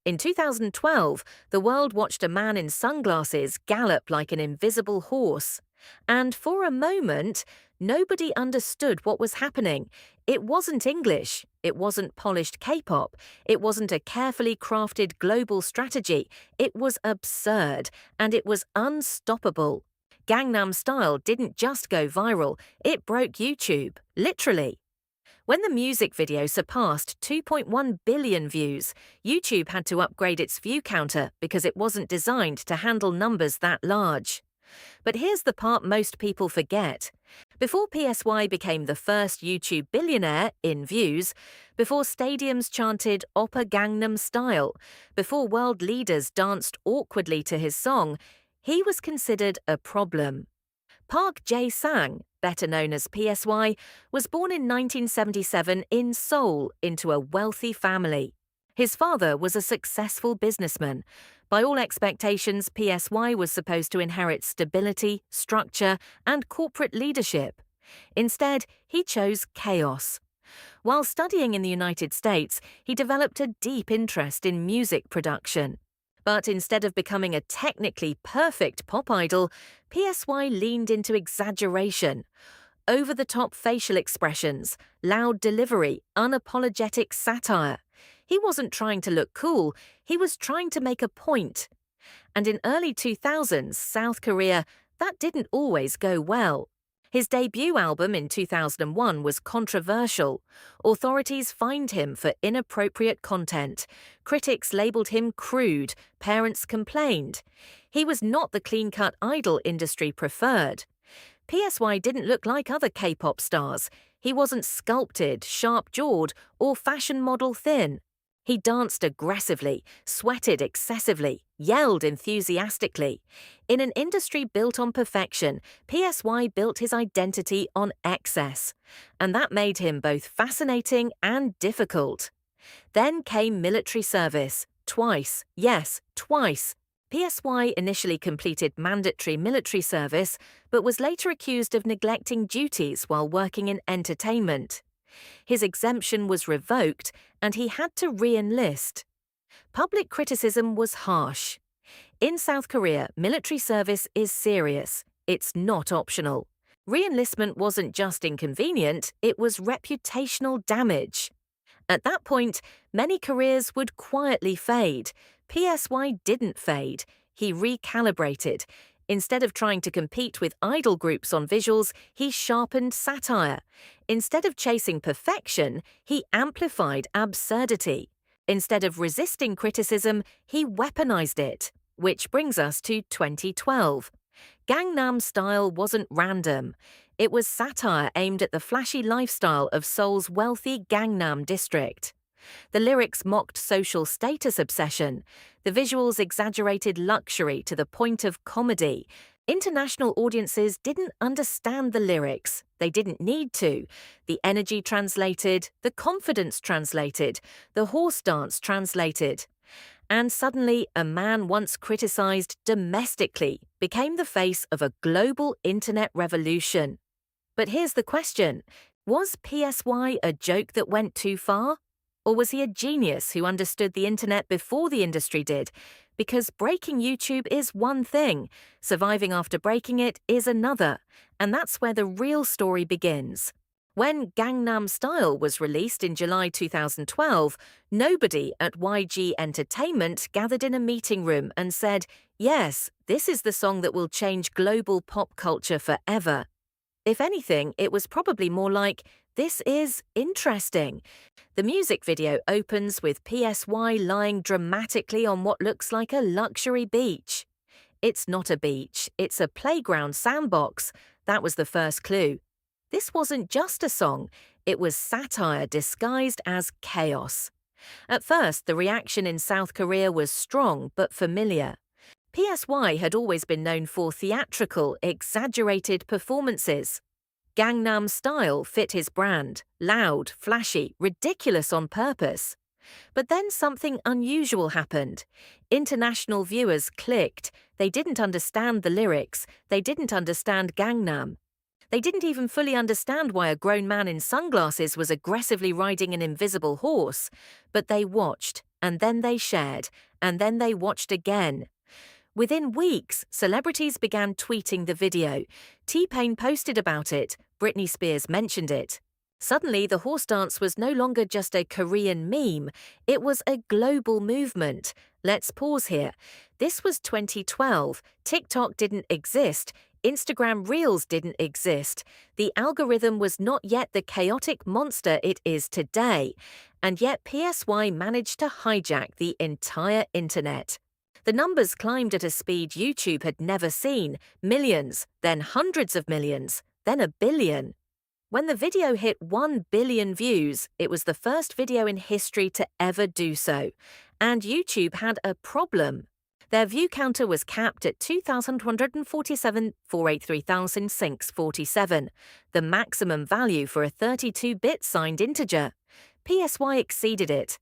In 2012, the world watched a man in sunglasses gallop like an invisible horse. And for a moment, nobody understood what was happening. It wasn't English, it wasn't polished K-pop, it wasn't a carefully crafted global strategy. It was absurd, and it was unstoppable. Gangnam Style didn't just go viral, it broke YouTube, literally. When the music video surpassed 2.1 billion views, YouTube had to upgrade its view counter because it wasn't designed to handle numbers that large. But here's the part most people forget. Before PSY became the first YouTube billionaire in views, before stadiums chanted Oppa Gangnam Style, before world leaders danced awkwardly to his song, he was considered a problem. Park Jae-sang, better known as PSY, was born in 1977 in Seoul into a wealthy family. His father was a successful businessman. By all expectations, PSY was supposed to inherit stability, structure, and corporate leadership. Instead, he chose chaos. While studying in the United States, he developed a deep interest in music production. But instead of becoming a technically perfect pop idol, PSY leaned into exaggeration. Over-the-top facial expressions, loud delivery, unapologetic satire. He wasn't trying to look cool, he was trying to make a point. And in early 2000s, South Korea, that didn't always go well. His debut album in 2001 was controversial. Authorities fined him for inappropriate content. Critics labeled him crude. Parents complained. He was not the clean-cut idol industry preferred. PSY didn't look like other K-pop stars. He wasn't sculpted, sharp-jawed, or fashion model thin. He danced aggressively, sweated excessively, yelled enthusiastically. In an industry built on perfection, PSY built his identity on excess, and that made him both fascinating and difficult. Then came military service, twice, yes, twice. PSY initially completed mandatory military service, but was later accused of neglecting duties while working in entertainment. His exemption was revoked, and he had to re-enlist. Public criticism was harsh. In South Korea, military service is serious. It's not optional. Re-enlistment wasn't just inconvenient, it was reputational damage. At that point, many careers would quietly fade. PSY didn't fade. He recalibrated. Instead of trying to compete with idol groups on visuals, he sharpened satire. Instead of chasing perfection, he amplified absurdity. Instead of resisting criticism, he weaponized it. Which brings us to 2012. Gangnam Style wasn't random. It was satire aimed at the flashy lifestyle of Seoul's wealthy Gangnam district. The lyrics mocked social status obsession. The visuals exaggerated luxury to the point of comedy. International audiences didn't understand the lyrics. They didn't need to. The energy translated, the confidence translated, the horse dance translated. And suddenly, a man once criticized domestically became the face of a global internet revolution. But here's the question. Was PSY a joke that went too far? Or was he a genius who understood the internet before the industry did? Because breaking YouTube is one thing, surviving after breaking it is another, and that's where the real story begins. When Gangnam Style was released in July 2012, nobody at YG Entertainment gathered in a meeting room and said, "Yes, this is the song that will change global pop culture forever." If anything, it was probably more like, "This is interesting." The music video opens with PSY lying dramatically on what looks like a luxury beach. It's not a beach, it's a playground sandbox. That was the first clue. This wasn't just a song, it was satire disguised as chaos. At first, the reaction in South Korea was strong but familiar. PSY had always been known for theatrical, exaggerated performances. Gangnam Style fit his brand, loud, flashy, ridiculous on purpose. But then something unusual happened. International viewers clicked. They didn't understand the lyrics. They didn't understand Gangnam. They didn't even fully understand why a grown man in sunglasses was aggressively riding an invisible horse. But they watched. and then they shared, and then they watched again. Within weeks, celebrities began tweeting the video. T-Pain posted about it, Britney Spears mentioned it. Suddenly, the horse dance was no longer just a Korean meme, it was a global movement. Let's pause here. This was 2012, TikTok didn't exist, Instagram Reels didn't exist, the algorithm was not yet the chaotic monster it is today, and yet PSY managed to hijack the entire internet. The numbers climbed at a speed YouTube had never seen, millions, then hundreds of millions, then a billion. When the video hit 1 billion views, it was the first video in history to ever do so. And YouTube had a problem. Their view counter was capped at 2,147,483,647, the maximum value for a 32-bit signed integer. PSY exceeded it.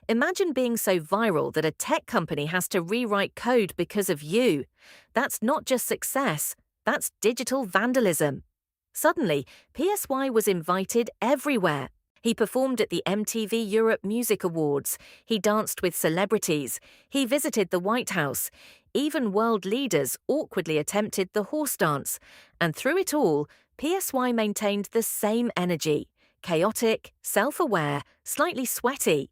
Imagine being so viral that a tech company has to rewrite code because of you. That's not just success, that's digital vandalism. Suddenly, PSY was invited everywhere. He performed at the MTV Europe Music Awards, he danced with celebrities, he visited the White House. Even world leaders awkwardly attempted the horse dance. And through it all, PSY maintained the same energy. Chaotic, self-aware, slightly sweaty.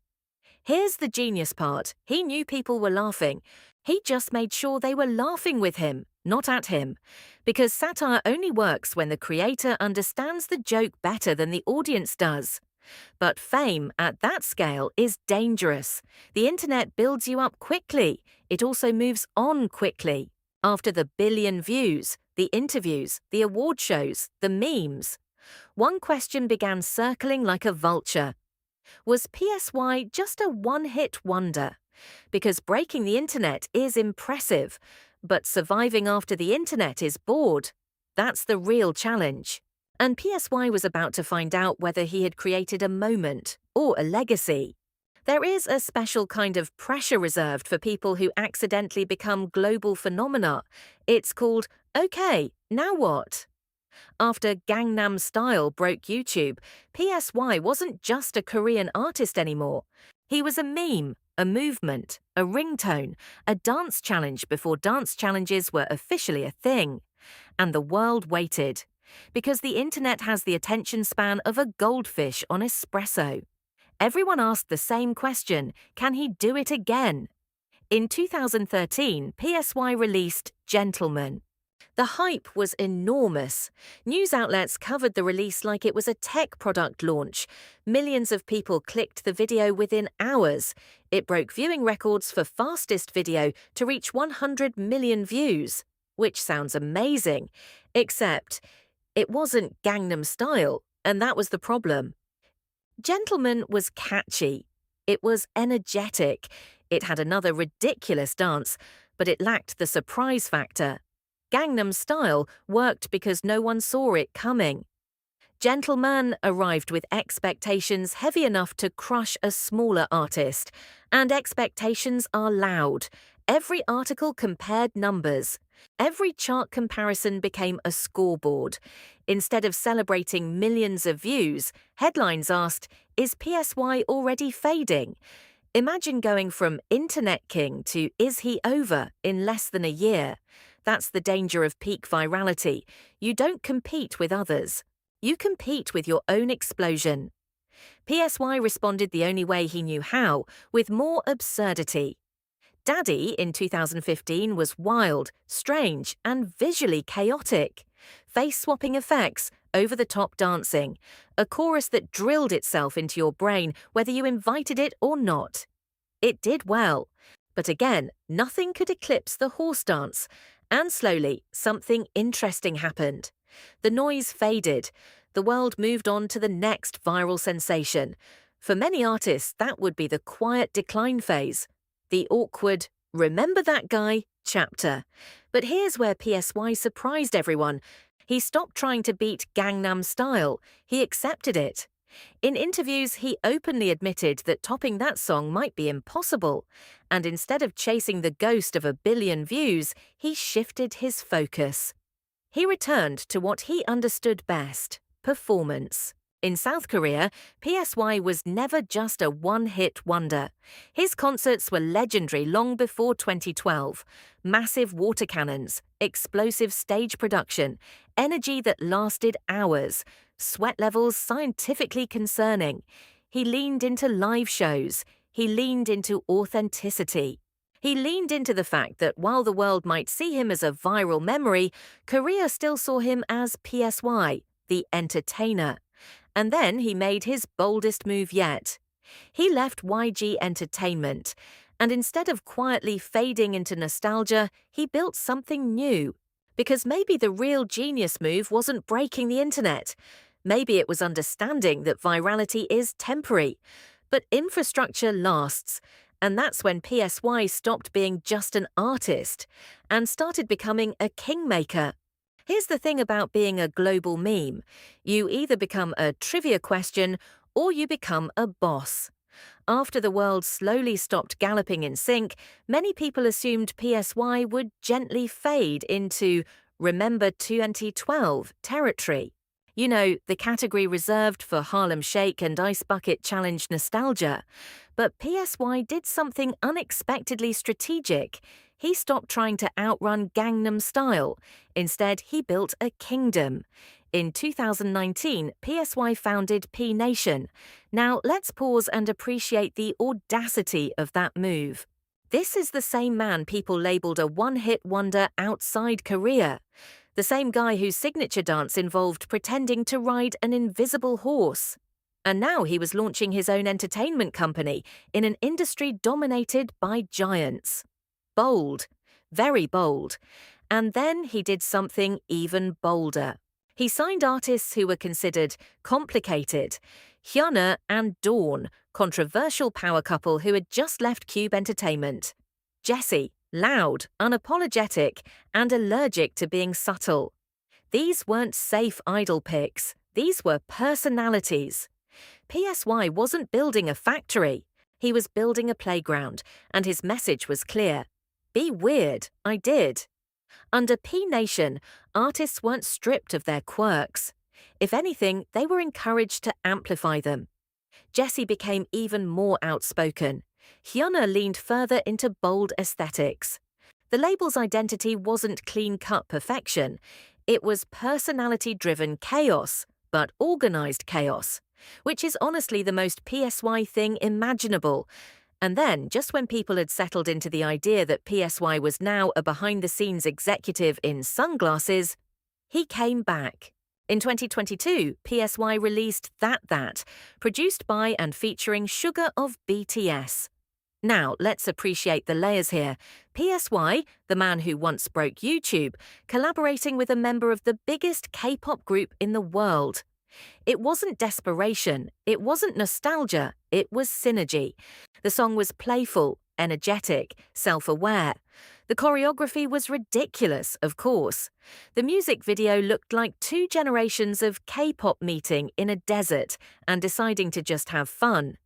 Here's the genius part. He knew people were laughing. He just made sure they were laughing with him, not at him. Because satire only works when the creator understands the joke better than the audience does. But fame at that scale is dangerous. The internet builds you up quickly. It also moves on quickly. After the billion views, the interviews, the award shows, the memes, one question began circling like a vulture. Was PSY just a one-hit wonder? Because breaking the internet is impressive, but surviving after the internet is bored. That's the real challenge. And PSY was about to find out whether he had created a moment or a legacy. There is a special kind of pressure reserved for people who accidentally become global phenomena. It's called, okay, now what? After Gangnam Style broke YouTube, PSY wasn't just a Korean artist anymore. He was a meme, a movement, a ringtone, a dance challenge before dance challenges were officially a thing. And the world waited. Because the internet has the attention span of a goldfish on espresso. Everyone asked the same question, can he do it again? In 2013, PSY released Gentleman. The hype was enormous. News outlets covered the release like it was a tech product launch. Millions of people clicked the video within hours. It broke viewing records for fastest video to reach 100 million views, which sounds amazing. Except, it wasn't Gangnam Style, and that was the problem. Gentleman was catchy. It was energetic. It had another ridiculous dance, but it lacked the surprise factor. Gangnam Style worked because no one saw it coming. Gentleman arrived with expectations heavy enough to crush a smaller artist. And expectations are loud. Every article compared numbers. Every chart comparison became a scoreboard. Instead of celebrating millions of views, headlines asked, is PSY already fading? Imagine going from Internet King to Is He Over in less than a year. That's the danger of peak virality. You don't compete with others. You compete with your own explosion. PSY responded the only way he knew how, with more absurdity. Daddy in 2015 was wild, strange, and visually chaotic. Face-swapping effects, over-the-top dancing, a chorus that drilled itself into your brain whether you invited it or not. It did well. But again, nothing could eclipse the horse dance. And slowly, something interesting happened. The noise faded. The world moved on to the next viral sensation. For many artists, that would be the quiet decline phase. The awkward, remember that guy, chapter. But here's where PSY surprised everyone. He stopped trying to beat Gangnam Style. He accepted it. In interviews, he openly admitted that topping that song might be impossible. And instead of chasing the ghost of a billion views, he shifted his focus. He returned to what he understood best, performance. In South Korea, PSY was never just a one-hit wonder. His concerts were legendary long before 2012. Massive water cannons, explosive stage production, energy that lasted hours, sweat levels scientifically concerning. He leaned into live shows. He leaned into authenticity. He leaned into the fact that while the world might see him as a viral memory, Korea still saw him as PSY, the entertainer. And then he made his boldest move yet. He left YG Entertainment, and instead of quietly fading into nostalgia, he built something new. Because maybe the real genius move wasn't breaking the internet. Maybe it was understanding that virality is temporary. But infrastructure lasts, and that's when PSY stopped being just an artist and started becoming a kingmaker. Here's the thing about being a global meme. You either become a trivia question or you become a boss. After the world slowly stopped galloping in sync, many people assumed PSY would gently fade into Remember 2012 territory. You know, the category reserved for Harlem Shake and Ice Bucket Challenge nostalgia. But PSY did something unexpectedly strategic. He stopped trying to outrun Gangnam Style. Instead, he built a kingdom. In 2019, PSY founded P Nation. Now, let's pause and appreciate the audacity of that move. This is the same man people labeled a one-hit wonder outside Korea. The same guy whose signature dance involved pretending to ride an invisible horse. And now he was launching his own entertainment company in an industry dominated by giants. Bold, very bold. And then he did something even bolder. He signed artists who were considered complicated. Hyuna and Dawn, controversial power couple who had just left Cube Entertainment. Jessie, loud, unapologetic, and allergic to being subtle. These weren't safe idol picks. These were personalities. PSY wasn't building a factory. He was building a playground, and his message was clear. Be weird, I did. Under P Nation, artists weren't stripped of their quirks. If anything, they were encouraged to amplify them. Jessie became even more outspoken. Hyuna leaned further into bold aesthetics. The label's identity wasn't clean-cut perfection. It was personality-driven chaos, but organized chaos, which is honestly the most PSY thing imaginable. And then, just when people had settled into the idea that PSY was now a behind-the-scenes executive in sunglasses, he came back. In 2022, PSY released That, produced by and featuring Suga of BTS. Now, let's appreciate the layers here. PSY, the man who once broke YouTube, collaborating with a member of the biggest K-pop group in the world. It wasn't desperation, it wasn't nostalgia, it was synergy. The song was playful, energetic, self-aware. The choreography was ridiculous, of course. The music video looked like two generations of K-pop meeting in a desert and deciding to just have fun.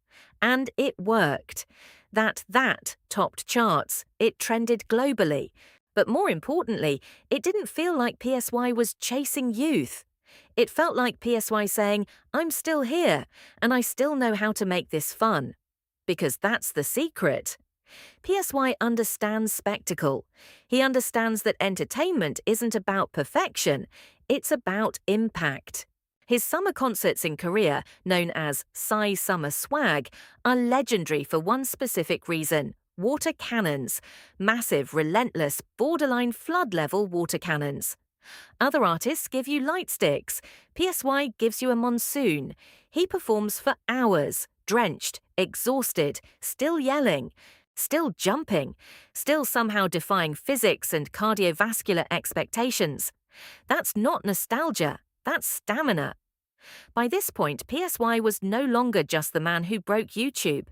And it worked. That topped charts. It trended globally. But more importantly, it didn't feel like PSY was chasing youth. It felt like PSY saying, I'm still here, and I still know how to make this fun. Because that's the secret. PSY understands spectacle. He understands that entertainment isn't about perfection, it's about impact. His summer concerts in Korea, known as Psy Summer Swag, are legendary for one specific reason: water cannons. Massive, relentless, borderline flood-level water cannons. Other artists give you light sticks. PSY gives you a monsoon. He performs for hours, drenched, exhausted, still yelling, still jumping, still somehow defying physics and cardiovascular expectations. That's not nostalgia, that's stamina. By this point, PSY was no longer just the man who broke YouTube.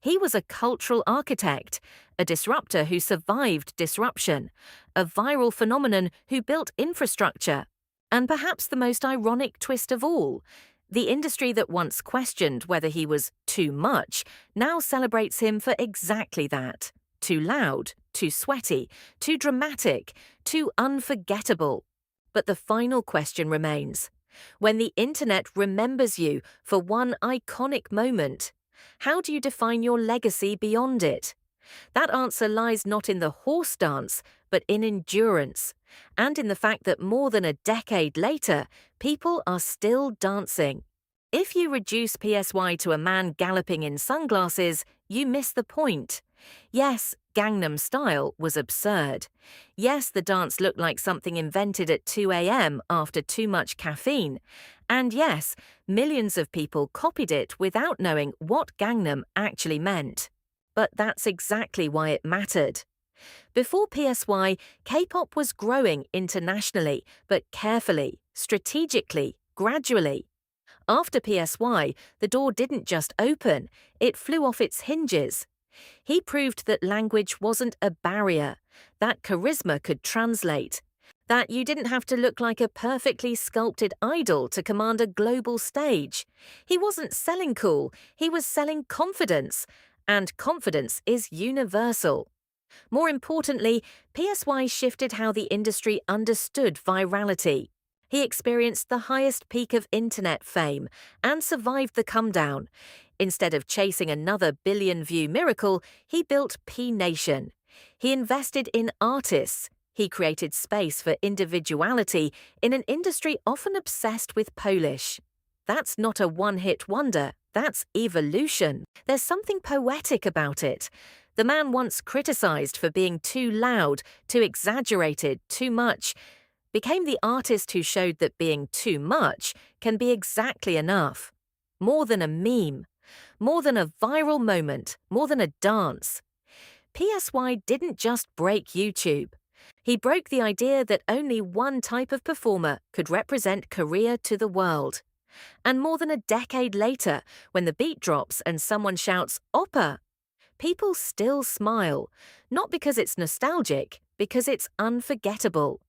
He was a cultural architect, a disruptor who survived disruption, a viral phenomenon who built infrastructure. And perhaps the most ironic twist of all, the industry that once questioned whether he was too much now celebrates him for exactly that. Too loud, too sweaty, too dramatic, too unforgettable. But the final question remains. When the internet remembers you for one iconic moment, how do you define your legacy beyond it? That answer lies not in the horse dance, but in endurance, and in the fact that more than a decade later, people are still dancing. If you reduce PSY to a man galloping in sunglasses, you miss the point. Yes, Gangnam Style was absurd. Yes, the dance looked like something invented at 2 a.m. after too much caffeine. And yes, millions of people copied it without knowing what Gangnam actually meant. But that's exactly why it mattered. Before PSY, K-pop was growing internationally, but carefully, strategically, gradually. After PSY, the door didn't just open, it flew off its hinges. He proved that language wasn't a barrier, that charisma could translate, that you didn't have to look like a perfectly sculpted idol to command a global stage. He wasn't selling cool, he was selling confidence, and confidence is universal. More importantly, PSY shifted how the industry understood virality. He experienced the highest peak of internet fame and survived the comedown. Instead of chasing another billion-view miracle, he built P Nation. He invested in artists. He created space for individuality in an industry often obsessed with polish. That's not a one-hit wonder, that's evolution. There's something poetic about it. The man once criticized for being too loud, too exaggerated, too much, became the artist who showed that being too much can be exactly enough. More than a meme, more than a viral moment, more than a dance. PSY didn't just break YouTube. He broke the idea that only one type of performer could represent Korea to the world. And more than a decade later, when the beat drops and someone shouts, "Oppa!" people still smile, not because it's nostalgic, because it's unforgettable.